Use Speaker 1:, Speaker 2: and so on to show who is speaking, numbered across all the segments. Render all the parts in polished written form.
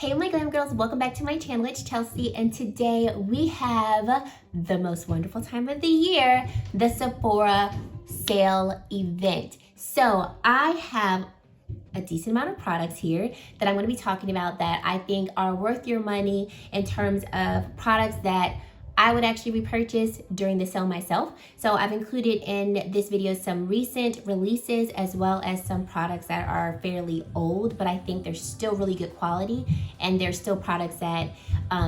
Speaker 1: Hey my glam girls, welcome back to my channel. It's Chelsea, and today we have the most wonderful time of the year, the Sephora sale event. So I have a decent amount of products here that I'm going to be talking about that I think are worth your money in terms of products that I would actually repurchase during the sale myself. So I've included in this video some recent releases as well as some products that are fairly old, but I think they're still really good quality and they're still products that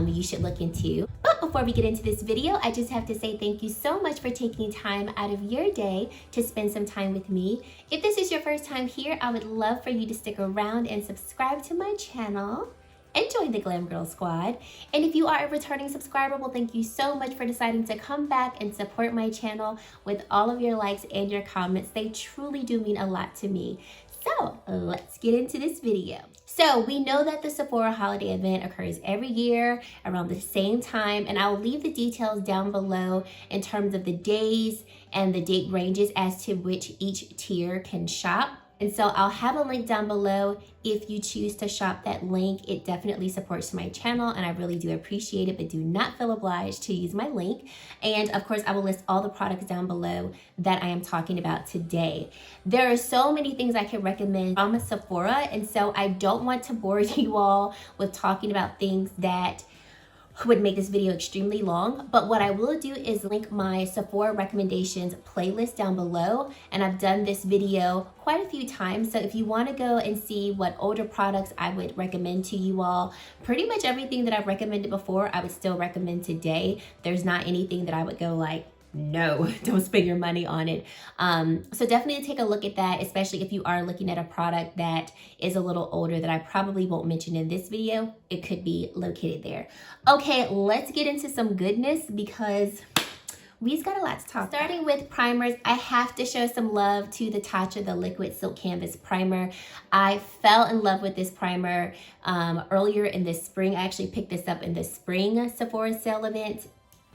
Speaker 1: you should look into. But before we get into this video, I just have to say thank you so much for taking time out of your day to spend some time with me. If this is your first time here, I would love for you to stick around and subscribe to my channel and join the Glam Girl Squad. And if you are a returning subscriber, well, thank you so much for deciding to come back and support my channel with all of your likes and your comments. They truly do mean a lot to me. So let's get into this video. So we know that the Sephora holiday event occurs every year around the same time, and I'll leave the details down below in terms of the days and the date ranges as to which each tier can shop. And so I'll have a link down below. If you choose to shop that link, it definitely supports my channel and I really do appreciate it, but do not feel obliged to use my link. And of course, I will list all the products down below that I am talking about today. There are so many things I could recommend from Sephora, and so I don't want to bore you all with talking about things that would make this video extremely long, but what I will do is link my Sephora recommendations playlist down below, and I've done this video quite a few times, so if you want to go and see what older products I would recommend to you all, pretty much everything that I've recommended before I would still recommend today. There's not anything that I would go like, no, don't spend your money on it. So definitely take a look at that, especially if you are looking at a product that is a little older that I probably won't mention in this video. It could be located there. Okay, let's get into some goodness because we've got a lot to talk about. Starting with primers, I have to show some love to the Natasha, the Liquid Silk Canvas Primer. I fell in love with this primer earlier in the spring. I actually picked this up in the spring Sephora sale event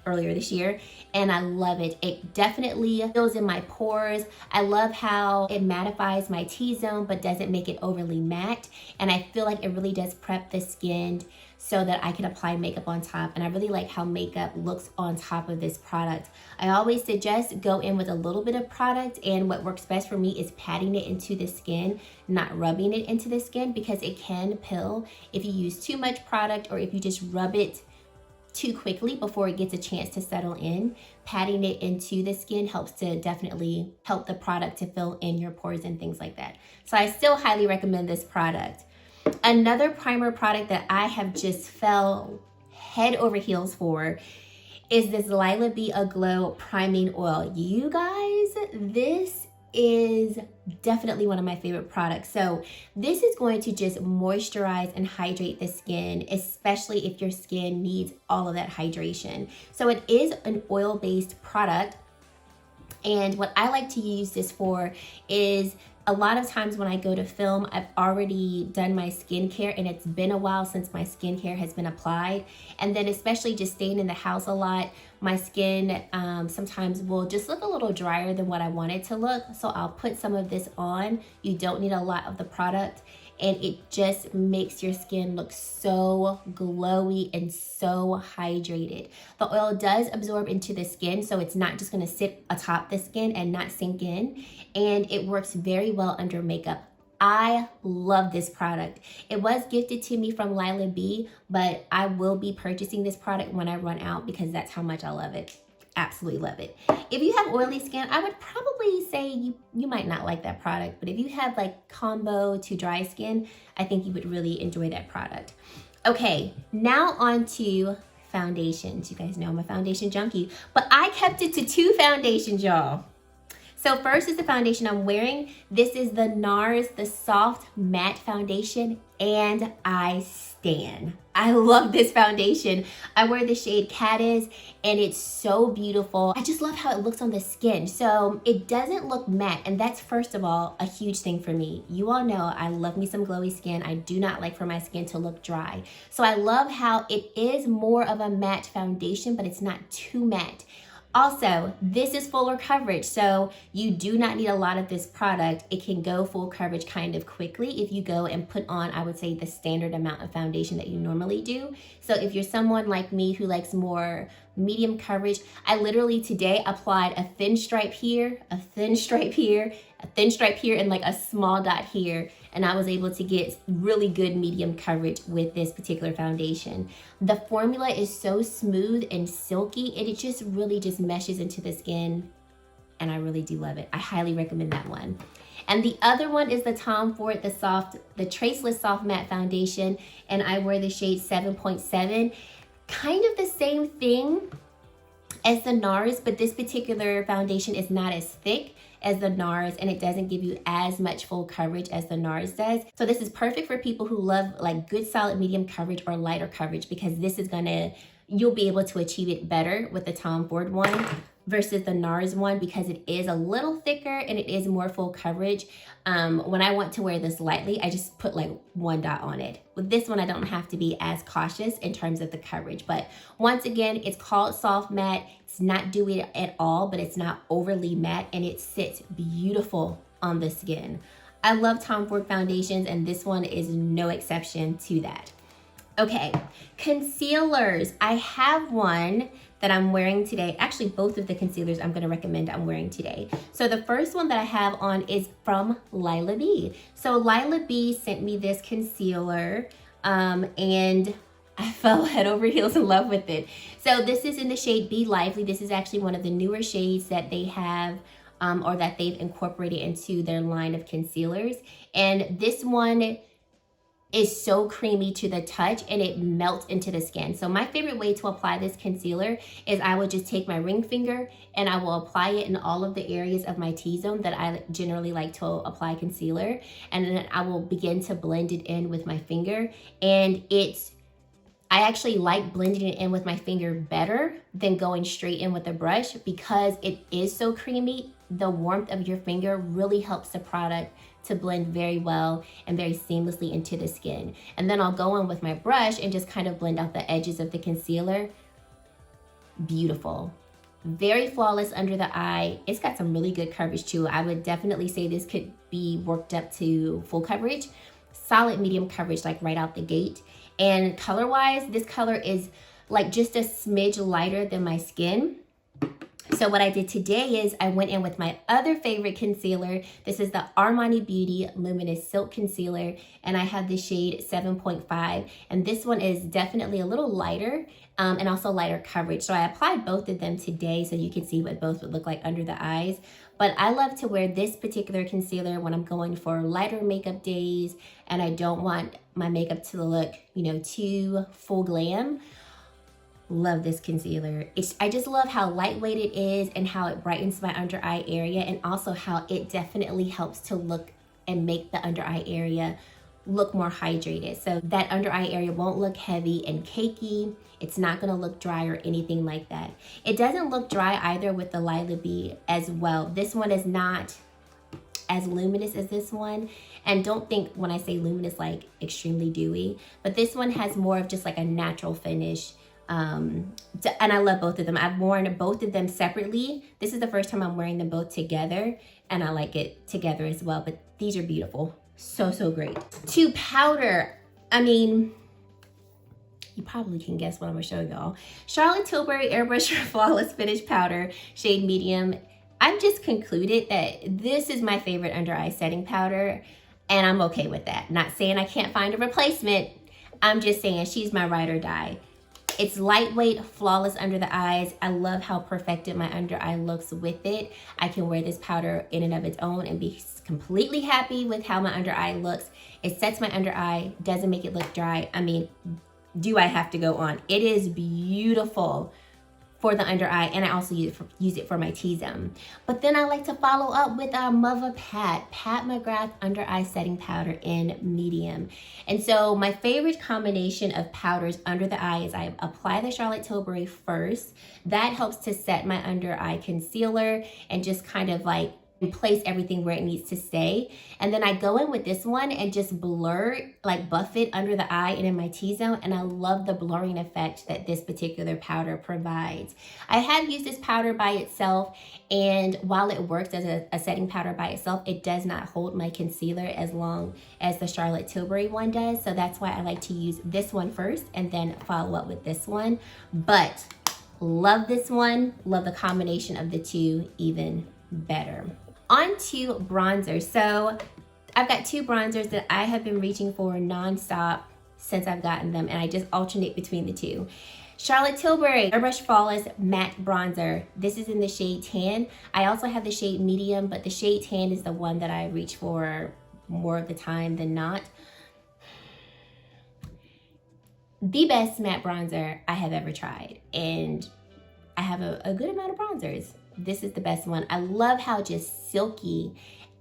Speaker 1: earlier this year, and I love it. It definitely fills in my pores. I love how it mattifies my T-zone but doesn't make it overly matte, and I feel like it really does prep the skin so that I can apply makeup on top, and I really like how makeup looks on top of this product. I always suggest go in with a little bit of product, and what works best for me is patting it into the skin, not rubbing it into the skin, because it can pill if you use too much product or if you just rub it too quickly before it gets a chance to settle in. Patting it into the skin helps to definitely help the product to fill in your pores and things like that. So I still highly recommend this product. Another primer product that I have just fell head over heels for is this Lila Be Aglow Priming Oil. You guys, this is definitely one of my favorite products. So this is going to just moisturize and hydrate the skin, especially if your skin needs all of that hydration. So it is an oil-based product, and what I like to use this for is a lot of times when I go to film, I've already done my skincare and it's been a while since my skincare has been applied. And then especially just staying in the house a lot, my skin sometimes will just look a little drier than what I want it to look. So I'll put some of this on. You don't need a lot of the product, and it just makes your skin look so glowy and so hydrated. The oil does absorb into the skin, so it's not just gonna sit atop the skin and not sink in, and it works very well under makeup. I love this product. It was gifted to me from Lila B, but I will be purchasing this product when I run out because that's how much I love it. Absolutely love it. If you have oily skin, I would probably say you might not like that product, but if you have like combo to dry skin, I think you would really enjoy that product. Okay, now on to foundations. You guys know I'm a foundation junkie, but I kept it to 2 foundations, y'all. So first is the foundation I'm wearing. This is the Nars, the Soft Matte Foundation, and I stan. I love this foundation. I wear the shade Cadiz, and it's so beautiful. I just love how it looks on the skin. So it doesn't look matte, and that's first of all a huge thing for me. You all know I love me some glowy skin. I do not like for my skin to look dry. So I love how it is more of a matte foundation, but it's not too matte. Also, this is fuller coverage, so you do not need a lot of this product. It can go full coverage kind of quickly if you go and put on, I would say, the standard amount of foundation that you normally do. So if you're someone like me who likes more medium coverage, I literally today applied a thin stripe here, a thin stripe here, a thin stripe here, and like a small dot here, and I was able to get really good medium coverage with this particular foundation. The formula is so smooth and silky, and it just really just meshes into the skin, and I really do love it. I highly recommend that one. And the other one is the Tom Ford, the Traceless Soft Matte Foundation, and I wear the shade 7.7. Kind of the same thing as the Nars, but this particular foundation is not as thick as the Nars, and it doesn't give you as much full coverage as the Nars does. So this is perfect for people who love like good solid medium coverage or lighter coverage, because this is you'll be able to achieve it better with the Tom Ford one versus the Nars one, because it is a little thicker and it is more full coverage. When I want to wear this lightly, I just put like one dot on it. With this one, I don't have to be as cautious in terms of the coverage. But once again, it's called soft matte. It's not dewy at all, but it's not overly matte, and it sits beautiful on the skin. I love Tom Ford foundations, and this one is no exception to that. Okay, concealers. I have one that I'm wearing today. Actually, both of the concealers I'm gonna recommend I'm wearing today. So the first one that I have on is from Lila B. So Lila B sent me this concealer, and I fell head over heels in love with it. So this is in the shade Be Lively. This is actually one of the newer shades that they have, or that they've incorporated into their line of concealers. And this one is so creamy to the touch, and it melts into the skin. So my favorite way to apply this concealer is I would just take my ring finger and I will apply it in all of the areas of my T-zone that I generally like to apply concealer. And then I will begin to blend it in with my finger. And I actually like blending it in with my finger better than going straight in with a brush, because it is so creamy. The warmth of your finger really helps the product to blend very well and very seamlessly into the skin. And then I'll go in with my brush and just kind of blend out the edges of the concealer. Beautiful. Very flawless under the eye. It's got some really good coverage too. I would definitely say this could be worked up to full coverage. Solid medium coverage, like right out the gate. And color-wise, this color is like just a smidge lighter than my skin. So what I did today is I went in with my other favorite concealer. This is the Armani Beauty Luminous Silk Concealer, and I have the shade 7.5. And this one is definitely a little lighter, and also lighter coverage. So I applied both of them today so you can see what both would look like under the eyes. But I love to wear this particular concealer when I'm going for lighter makeup days and I don't want my makeup to look, too full glam. Love this concealer. I just love how lightweight it is and how it brightens my under eye area, and also how it definitely helps to look and make the under eye area look more hydrated. So that under eye area won't look heavy and cakey. It's not gonna look dry or anything like that. It doesn't look dry either with the Lila B as well. This one is not as luminous as this one. And don't think when I say luminous like extremely dewy, but this one has more of just like a natural finish. And I love both of them. I've worn both of them separately. This is the first time I'm wearing them both together, and I like it together as well. But these are beautiful. So great. To powder, you probably can guess what I'm gonna show y'all. Charlotte Tilbury Airbrush Flawless Finish Powder, shade medium. I've just concluded that this is my favorite under eye setting powder, and I'm okay with that. Not saying I can't find a replacement. I'm just saying she's my ride or die. It's lightweight, flawless under the eyes. I love how perfected my under eye looks with it. I can wear this powder in and of its own and be completely happy with how my under eye looks. It sets my under eye, doesn't make it look dry. Do I have to go on? It is beautiful for the under eye, and I also use it for my T-zone. But then I like to follow up with our Mother Pat McGrath under eye setting powder in medium. And so my favorite combination of powders under the eye is I apply the Charlotte Tilbury first. That helps to set my under eye concealer and just kind of like and place everything where it needs to stay. And then I go in with this one and just blur, like buff it under the eye and in my T-zone. And I love the blurring effect that this particular powder provides. I have used this powder by itself, and while it works as a setting powder by itself, it does not hold my concealer as long as the Charlotte Tilbury one does. So that's why I like to use this one first and then follow up with this one. But love this one, love the combination of the two even better. On to bronzer. So I've got two bronzers that I have been reaching for nonstop since I've gotten them, and I just alternate between the two. Charlotte Tilbury Airbrush Flawless Matte Bronzer. This is in the shade Tan. I also have the shade Medium, but the shade Tan is the one that I reach for more of the time than not. The best matte bronzer I have ever tried, and I have a good amount of bronzers. This is the best one. I love how just silky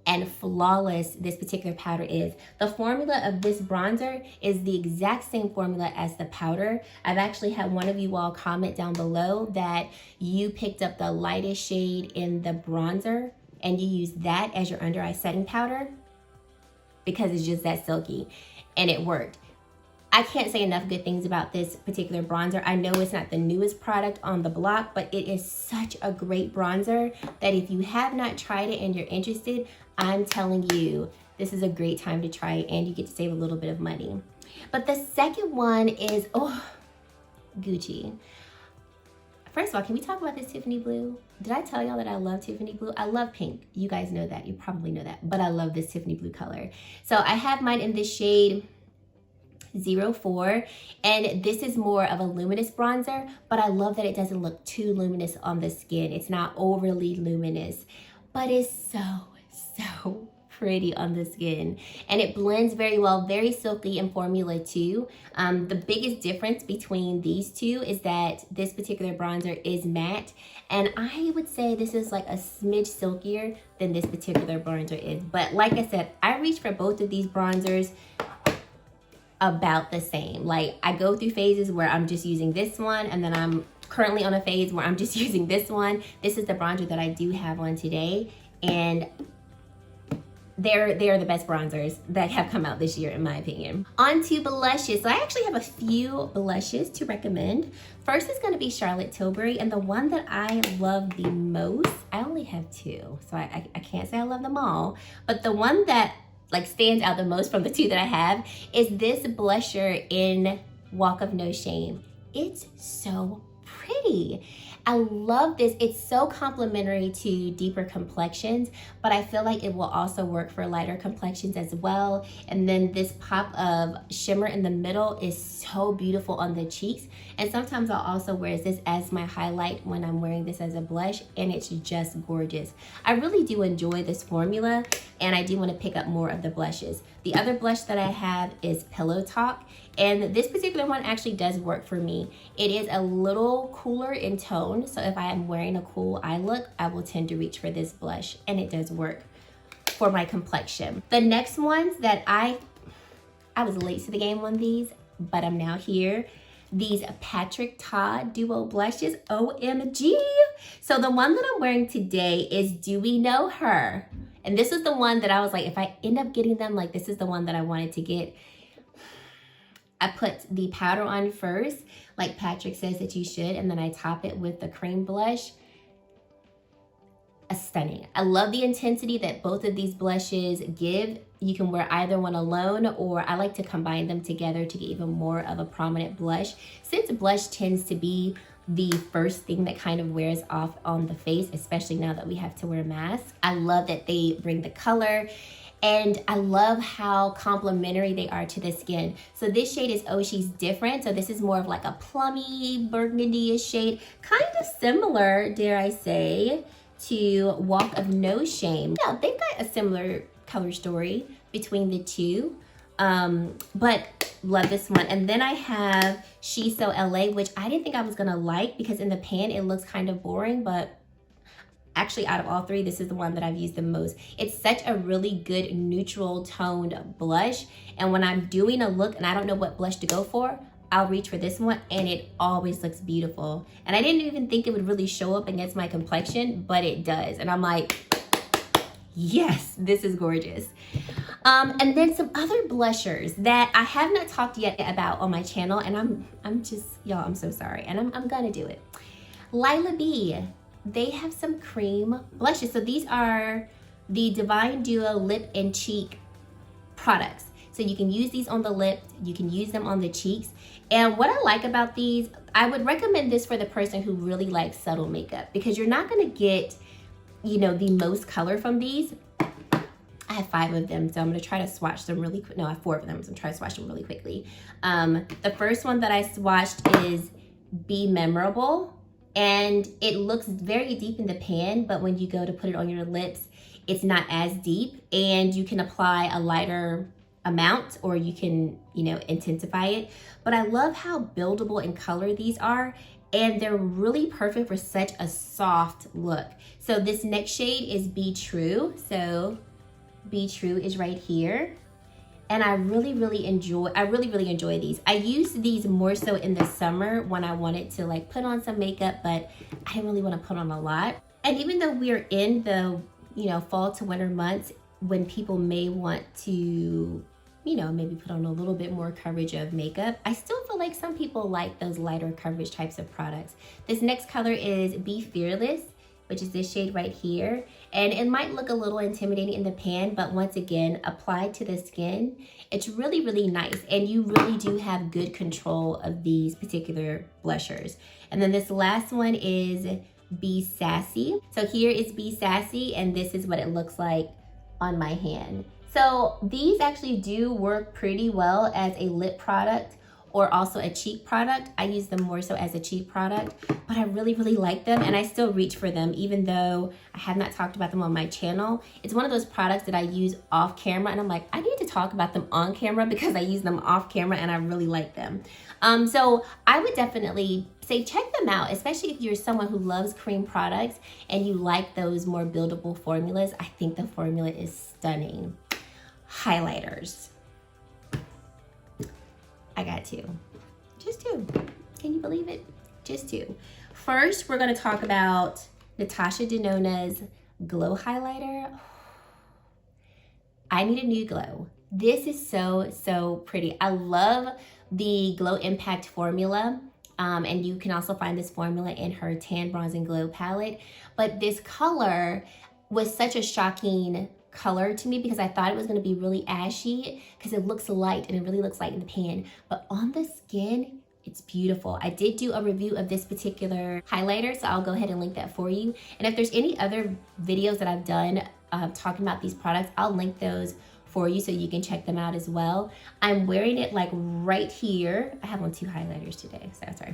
Speaker 1: and flawless this particular powder is. The formula of this bronzer is the exact same formula as the powder. I've actually had one of you all comment down below that you picked up the lightest shade in the bronzer and you use that as your under eye setting powder because it's just that silky, and it worked. I can't say enough good things about this particular bronzer. I know it's not the newest product on the block, but it is such a great bronzer that if you have not tried it and you're interested, I'm telling you, this is a great time to try it, and you get to save a little bit of money. But the second one is, Gucci. First of all, can we talk about this Tiffany blue? Did I tell y'all that I love Tiffany blue? I love pink. You guys know that. You probably know that. But I love this Tiffany blue color. So I have mine in this shade 04, and this is more of a luminous bronzer, but I love that it doesn't look too luminous on the skin. It's not overly luminous, but it's so pretty on the skin, and it blends very well, very silky in formula too. The biggest difference between these two is that this particular bronzer is matte, and I would say this is like a smidge silkier than this particular bronzer is. But like I said, I reach for both of these bronzers about the same. Like, I go through phases where I'm just using this one, and then I'm currently on a phase where I'm just using this one. This is the bronzer that I do have on today, and they are the best bronzers that have come out this year, in my opinion. On to blushes. So I actually have a few blushes to recommend. First is going to be Charlotte Tilbury, and the one that I love the most, I only have two, so I can't say I love them all, but the one that like stands out the most from the two that I have is this blusher in Walk of No Shame. It's so pretty. I love this. It's so complimentary to deeper complexions, but I feel like it will also work for lighter complexions as well. And then this pop of shimmer in the middle is so beautiful on the cheeks. And sometimes I'll also wear this as my highlight when I'm wearing this as a blush, and it's just gorgeous. I really do enjoy this formula, and I do want to pick up more of the blushes. The other blush that I have is Pillow Talk, and this particular one actually does work for me. It is a little cooler in tone, so if I am wearing a cool eye look, I will tend to reach for this blush, and it does work for my complexion. The next ones that I was late to the game on these, but I'm now here. These Patrick Todd Duo Blushes, OMG. So the one that I'm wearing today is Do We Know Her? And this is the one that I was like, if I end up getting them, like this is the one that I wanted to get. I put the powder on first, like Patrick says that you should, and then I top it with the cream blush. Stunning. I love the intensity that both of these blushes give. You can wear either one alone, or I like to combine them together to get even more of a prominent blush. Since blush tends to be the first thing that kind of wears off on the face, especially now that we have to wear masks, I love that they bring the color, and I love how complementary they are to the skin. So this shade is Oh She's Different. So this is more of like a plummy burgundy-ish shade, kind of similar, dare I say, to Walk of No Shame. Yeah, they've got a similar color story between the two, but love this one. And then I have She's So LA, which I didn't think I was gonna like because in the pan it looks kind of boring, but actually out of all three, this is the one that I've used the most. It's such a really good neutral toned blush, and when I'm doing a look and I don't know what blush to go for, I'll reach for this one, and it always looks beautiful. And I didn't even think it would really show up against my complexion, but it does. And I'm like, Yes, this is gorgeous. And then some other blushers that I have not talked yet about on my channel, and I'm just, y'all, I'm so sorry, and I'm gonna do it. Lila B, they have some cream blushes. So these are the Divine Duo Lip and Cheek products. So you can use these on the lips, you can use them on the cheeks. And what I like about these, I would recommend this for the person who really likes subtle makeup, because you're not gonna get, you know, the most color from these. I have 5 of them, so I'm gonna try to swatch them really quick. No, I have 4 of them, so I'm trying to swatch them really quickly. The first one that I swatched is Be Memorable, and it looks very deep in the pan, but when you go to put it on your lips, it's not as deep, and you can apply a lighter amount, or you can, you know, intensify it. But I love how buildable in color these are, and they're really perfect for such a soft look. So this next shade is Be True. So Be True is right here. And I really enjoy these. I use these more so in the summer when I wanted to like put on some makeup, but I didn't really want to put on a lot. And even though we're in the, you know, fall to winter months, when people may want to, you know, maybe put on a little bit more coverage of makeup, I still feel like some people like those lighter coverage types of products. This next color is Be Fearless, which is this shade right here. And it might look a little intimidating in the pan, but once again, applied to the skin, it's really, really nice. And you really do have good control of these particular blushers. And then this last one is Be Sassy. So here is Be Sassy, and this is what it looks like on my hand. So these actually do work pretty well as a lip product or also a cheek product. I use them more so as a cheek product, but I really, really like them, and I still reach for them even though I have not talked about them on my channel. It's one of those products that I use off camera, and I'm like, I need to talk about them on camera because I use them off camera and I really like them. So I would definitely say check them out, especially if you're someone who loves cream products and you like those more buildable formulas. I think the formula is stunning. Highlighters. I got 2. Just 2. Can you believe it? Just 2. First, we're going to talk about Natasha Denona's Glow Highlighter. I need a new glow. This is so, so pretty. I love the Glow Impact formula. And you can also find this formula in her Tan, Bronze, and Glow palette. But this color was such a shocking color to me because I thought it was going to be really ashy because it looks light and it really looks light in the pan, but on the skin it's beautiful. I did do a review of this particular highlighter, so I'll go ahead and link that for you. And if there's any other videos that I've done talking about these products, I'll link those for you so you can check them out as well. I'm wearing it like right here. I have on 2 highlighters today, so sorry.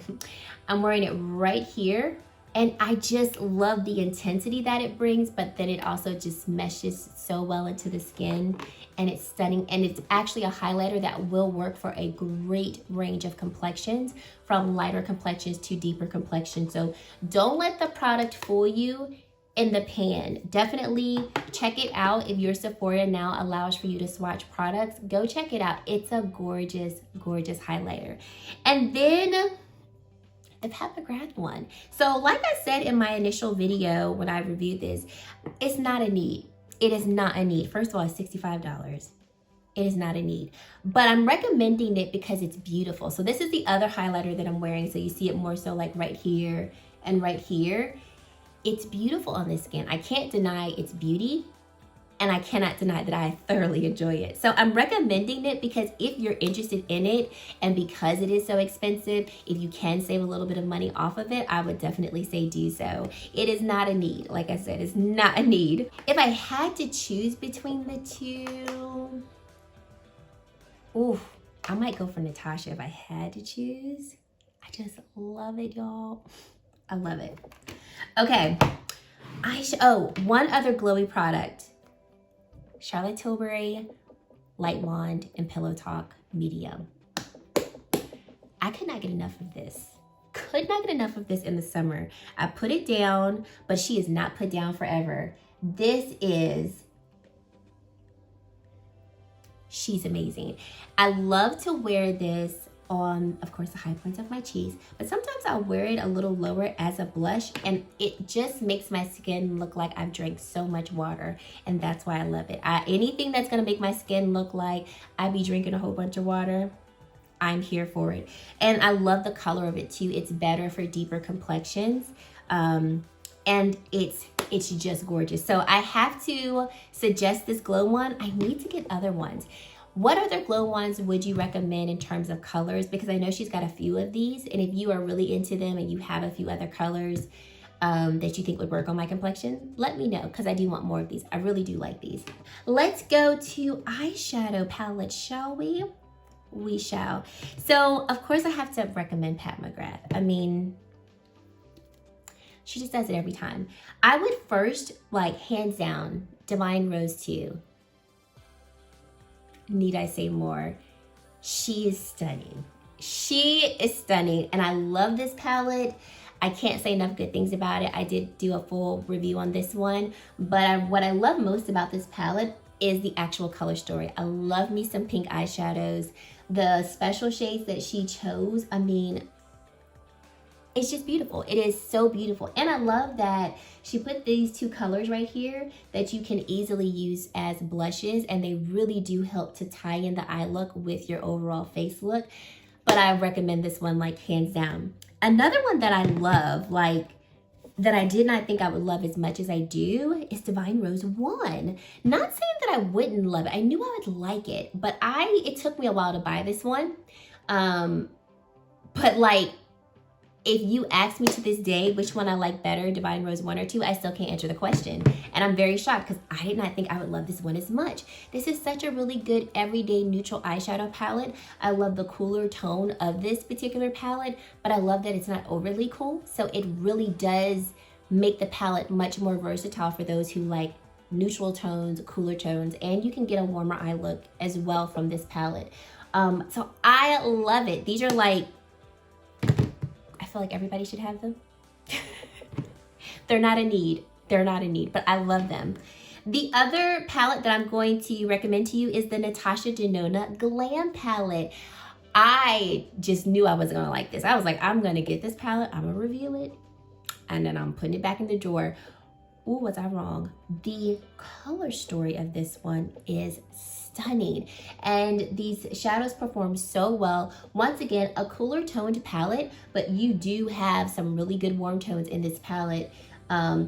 Speaker 1: I'm wearing it right here. And I just love the intensity that it brings, but then it also just meshes so well into the skin, and it's stunning. And it's actually a highlighter that will work for a great range of complexions, from lighter complexions to deeper complexions. So don't let the product fool you in the pan. Definitely check it out. If your Sephora now allows for you to swatch products, go check it out. It's a gorgeous, gorgeous highlighter. And then the McGrath one. So like I said in my initial video when I reviewed this, it's not a need. It is not a need. First of all, it's $65. It is not a need, but I'm recommending it because it's beautiful. So this is the other highlighter that I'm wearing. So you see it more so like right here and right here. It's beautiful on this skin. I can't deny its beauty, and I cannot deny that I thoroughly enjoy it. So I'm recommending it because if you're interested in it, and because it is so expensive, if you can save a little bit of money off of it, I would definitely say do so. It is not a need. Like I said, it's not a need. If I had to choose between the 2, ooh, I might go for Natasha if I had to choose. I just love it, y'all. I love it. Okay, one other glowy product. Charlotte Tilbury Light Wand and Pillow Talk Medium. I could not get enough of this. Could not get enough of this in the summer. I put it down, but she is not put down forever. She's amazing. I love to wear this on, of course, the high points of my cheeks, but sometimes I'll wear it a little lower as a blush, and it just makes my skin look like I've drank so much water, and that's why I love it. Anything that's gonna make my skin look like I be drinking a whole bunch of water, I'm here for it. And I love the color of it too. It's better for deeper complexions, and it's just gorgeous. So I have to suggest this glow one. I need to get other ones. What other glow ones would you recommend in terms of colors? Because I know she's got a few of these, and if you are really into them and you have a few other colors that you think would work on my complexion, let me know, because I do want more of these. I really do like these. Let's go to eyeshadow palette, shall we? We shall. So of course I have to recommend Pat McGrath. I mean, she just does it every time. I would first, like, hands down, Divine Rose 2. Need I say more? She is stunning. She is stunning, and I love this palette. I can't say enough good things about it. I did do a full review on this one, but what I love most about this palette is the actual color story. I love me some pink eyeshadows. The special shades that she chose, I mean, it's just beautiful. It is so beautiful. And I love that she put these two colors right here that you can easily use as blushes, and they really do help to tie in the eye look with your overall face look. But I recommend this one, like, hands down. Another one that I love, like, that I did not think I would love as much as I do, is Divine Rose 1. Not saying that I wouldn't love it. I knew I would like it, but it took me a while to buy this one. But like, if you ask me to this day which one I like better, Divine Rose 1 or 2, I still can't answer the question. And I'm very shocked, because I did not think I would love this one as much. This is such a really good everyday neutral eyeshadow palette. I love the cooler tone of this particular palette, but I love that it's not overly cool. So it really does make the palette much more versatile for those who like neutral tones, cooler tones, and you can get a warmer eye look as well from this palette. So I love it. These are like, I feel like everybody should have them. They're not a need. They're not a need, but I love them. The other palette that I'm going to recommend to you is the Natasha Denona Glam Palette. I just knew I wasn't gonna like this. I was like, I'm gonna get this palette, I'm gonna review it, and then I'm putting it back in the drawer. Ooh, was I wrong? The color story of this one is stunning, and these shadows perform so well. Once again, a cooler toned palette, but you do have some really good warm tones in this palette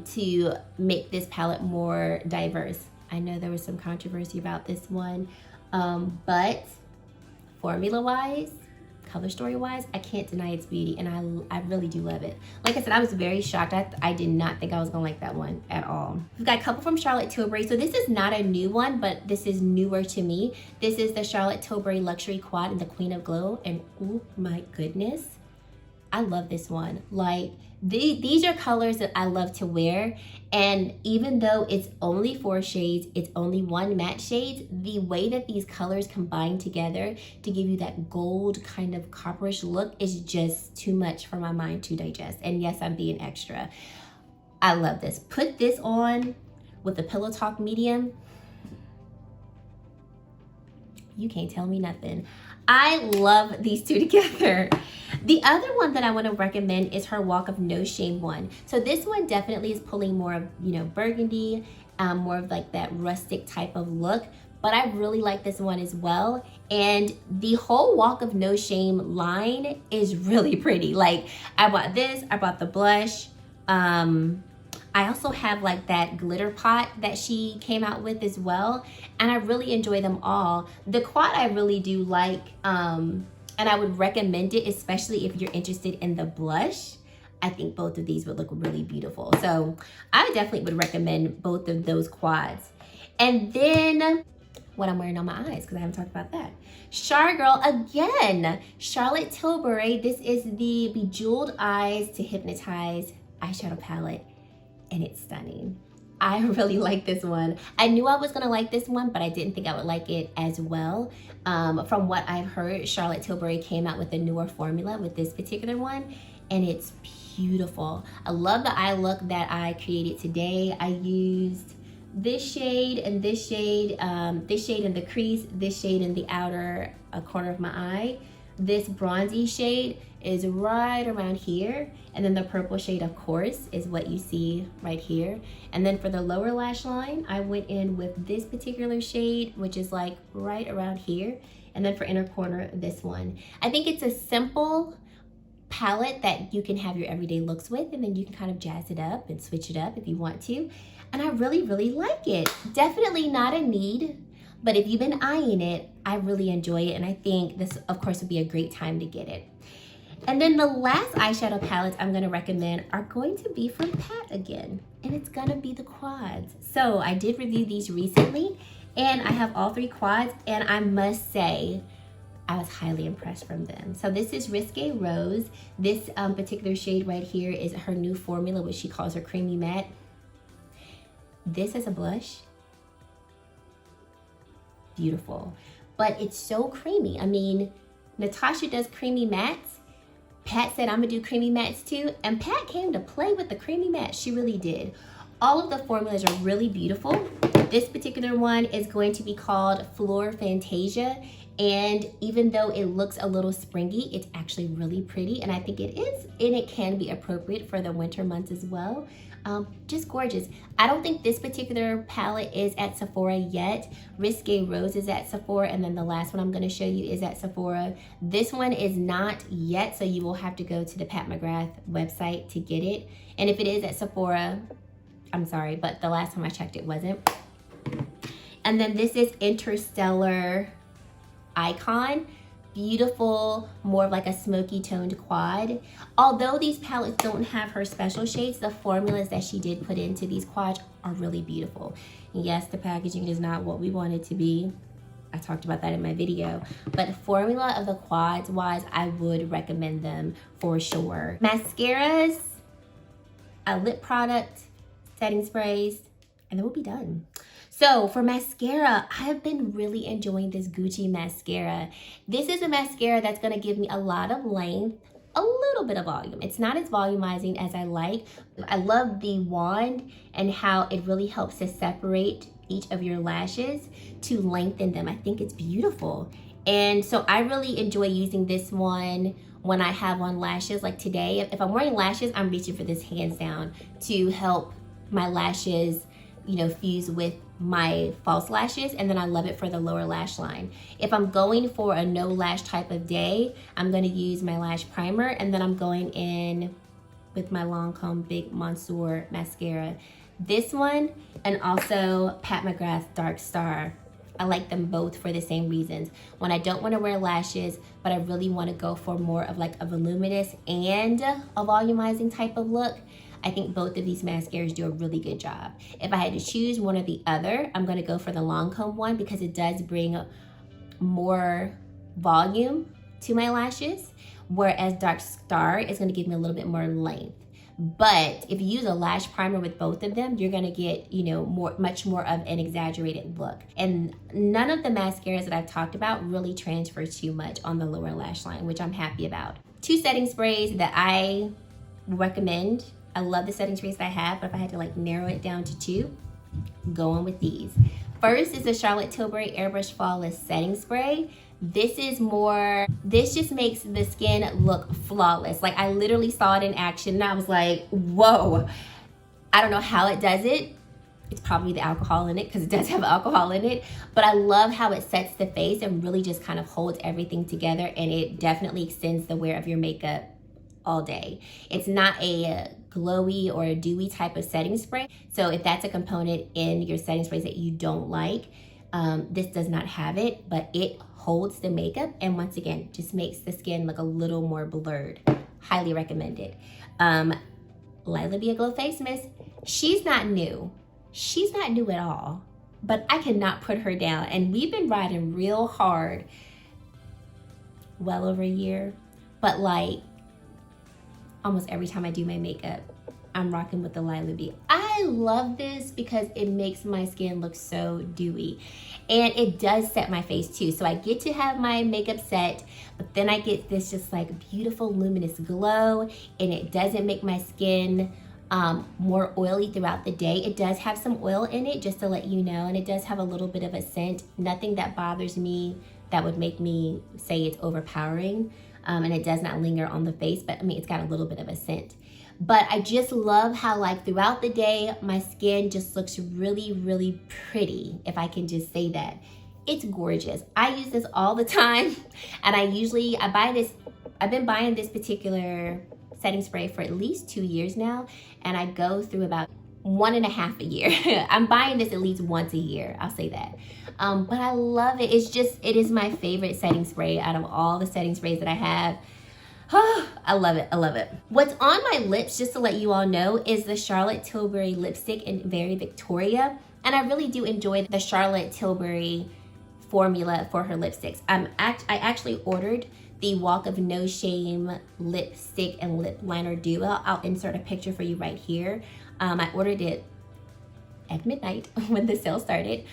Speaker 1: to make this palette more diverse. I know there was some controversy about this one, but formula wise, color story wise, I can't deny its beauty, and I really do love it. Like I said, I was very shocked. I did not think I was gonna like that one at all. We've got a couple from Charlotte Tilbury. So this is not a new one, but this is newer to me. This is the Charlotte Tilbury Luxury Quad in the Queen of Glow, and oh my goodness, I love this one. Like, these are colors that I love to wear, and even though it's only 4 shades, it's only 1 matte shade, the way that these colors combine together to give you that gold kind of copperish look is just too much for my mind to digest. And yes, I'm being extra. I love this. Put this on with the Pillow Talk medium. You can't tell me nothing. I love these two together. The other one that I want to recommend is her Walk of No Shame one. So this one definitely is pulling more of, you know, burgundy, more of like that rustic type of look. But I really like this one as well. And the whole Walk of No Shame line is really pretty. Like, I bought this, I bought the blush. I also have like that glitter pot that she came out with as well, and I really enjoy them all. The quad I really do like, and I would recommend it, especially if you're interested in the blush. I think both of these would look really beautiful. So I definitely would recommend both of those quads. And then what I'm wearing on my eyes, because I haven't talked about that. Char Girl again, Charlotte Tilbury. This is the Bejeweled Eyes to Hypnotize eyeshadow palette, and it's stunning. I really like this one. I knew I was gonna like this one, but I didn't think I would like it as well. From what I've heard, Charlotte Tilbury came out with a newer formula with this particular one, and it's beautiful. I love the eye look that I created today. I used this shade and this shade in the crease, this shade in the outer corner of my eye. This bronzy shade is right around here. And then the purple shade, of course, is what you see right here. And then for the lower lash line, I went in with this particular shade, which is like right around here. And then for inner corner, this one. I think it's a simple palette that you can have your everyday looks with, and then you can kind of jazz it up and switch it up if you want to. And I really, really like it. Definitely not a need, but if you've been eyeing it, I really enjoy it. And I think this, of course, would be a great time to get it. And then the last eyeshadow palettes I'm gonna recommend are going to be from Pat again, and it's gonna be the quads. So I did review these recently, and I have all 3 quads, and I must say, I was highly impressed from them. So this is Risque Rose. This particular shade right here is her new formula, which she calls her Creamy Matte. This is a blush. Beautiful, but it's so creamy. I mean, Natasha does creamy mattes. Pat said, I'm gonna do creamy mattes too. And Pat came to play with the creamy matte. She really did. All of the formulas are really beautiful. This particular one is going to be called Fleur Fantasia. And even though it looks a little springy, it's actually really pretty. And I think it is, and it can be appropriate for the winter months as well. Just gorgeous. I don't think this particular palette is at Sephora yet. Risque Rose is at Sephora, and then the last one I'm gonna show you is at Sephora. This one is not yet, so you will have to go to the Pat McGrath website to get it. And if it is at Sephora, I'm sorry, but the last time I checked it wasn't. And then this is Interstellar Icon. Beautiful, more of like a smoky toned quad. Although these palettes don't have her special shades, the formulas that she did put into these quads are really beautiful. And yes, the packaging is not what we want it to be. I talked about that in my video, but formula of the quads wise, I would recommend them for sure. Mascaras, a lip product, setting sprays, and then we'll be done. So for mascara, I have been really enjoying this Gucci mascara. This is a mascara that's gonna give me a lot of length, a little bit of volume. It's not as volumizing as I like. I love the wand and how it really helps to separate each of your lashes to lengthen them. I think it's beautiful. And so I really enjoy using this one when I have on lashes. Like today, if I'm wearing lashes, I'm reaching for this hands down to help my lashes, you know, fuse with my false lashes, and then I love it for the lower lash line. If I'm going for a no lash type of day, I'm gonna use my lash primer, and then I'm going in with my Lancome Big Monsieur mascara. This one, and also Pat McGrath Dark Star. I like them both for the same reasons. When I don't wanna wear lashes, but I really wanna go for more of like a voluminous and a volumizing type of look, I think both of these mascaras do a really good job. If I had to choose one or the other, I'm gonna go for the Lancome one because it does bring more volume to my lashes, whereas Dark Star is gonna give me a little bit more length. But if you use a lash primer with both of them, you're gonna get, you know, much more of an exaggerated look. And none of the mascaras that I've talked about really transfer too much on the lower lash line, which I'm happy about. 2 setting sprays that I recommend. I love the setting sprays that I have, but if I had to like narrow it down to 2, go on with these. First is the Charlotte Tilbury Airbrush Flawless Setting Spray. This just makes the skin look flawless. Like I literally saw it in action and I was like, whoa. I don't know how it does it. It's probably the alcohol in it because it does have alcohol in it, but I love how it sets the face and really just kind of holds everything together, and it definitely extends the wear of your makeup all day. It's not a glowy or a dewy type of setting spray. So if that's a component in your setting sprays that you don't like, this does not have it, but it holds the makeup and once again, just makes the skin look a little more blurred. Highly recommend it. Lila Be a Glow Face Mist, she's not new. She's not new at all, but I cannot put her down. And we've been riding real hard, well over a year, but like, almost every time I do my makeup, I'm rocking with the Lila B. I love this because it makes my skin look so dewy. And it does set my face too. So I get to have my makeup set, but then I get this just like beautiful luminous glow, and it doesn't make my skin more oily throughout the day. It does have some oil in it, just to let you know, and it does have a little bit of a scent. Nothing that bothers me that would make me say it's overpowering. And it does not linger on the face, but I mean, it's got a little bit of a scent. But I just love how like throughout the day, my skin just looks really, really pretty, if I can just say that. It's gorgeous. I use this all the time, and I buy this, I've been buying this particular setting spray for at least 2 years now, and I go through about 1.5 a year. I'm buying this at least once a year, I'll say that. But I love it. It is my favorite setting spray out of all the setting sprays that I have. Oh, I love it, I love it. What's on my lips, just to let you all know, is the Charlotte Tilbury lipstick in Very Victoria. And I really do enjoy the Charlotte Tilbury formula for her lipsticks. I actually ordered the Walk of No Shame lipstick and lip liner duo. I'll insert a picture for you right here. I ordered it at midnight when the sale started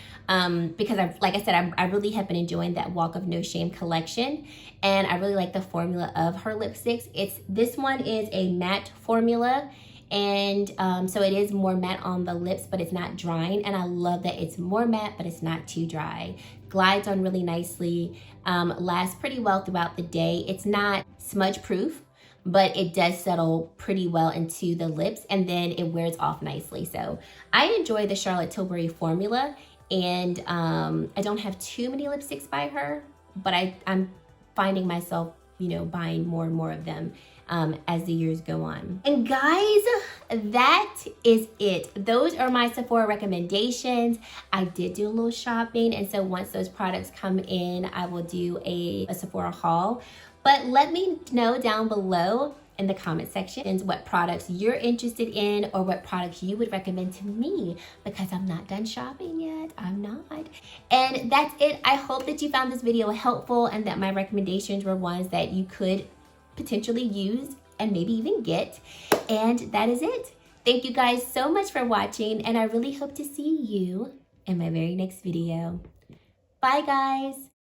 Speaker 1: because like I said, I really have been enjoying that Walk of No Shame collection, and I really like the formula of her lipsticks. This one is a matte formula, and so it is more matte on the lips, but it's not drying, and I love that it's more matte but it's not too dry. Glides on really nicely, lasts pretty well throughout the day. It's not smudge proof, but it does settle pretty well into the lips, and then it wears off nicely. So I enjoy the Charlotte Tilbury formula, and I don't have too many lipsticks by her, but I'm finding myself, you know, buying more and more of them as the years go on. And guys, that is it. Those are my Sephora recommendations. I did do a little shopping, and so once those products come in, I will do a Sephora haul. But let me know down below in the comment section what products you're interested in, or what products you would recommend to me, because I'm not done shopping yet. I'm not. And that's it. I hope that you found this video helpful, and that my recommendations were ones that you could potentially use and maybe even get. And that is it. Thank you guys so much for watching, and I really hope to see you in my very next video. Bye guys.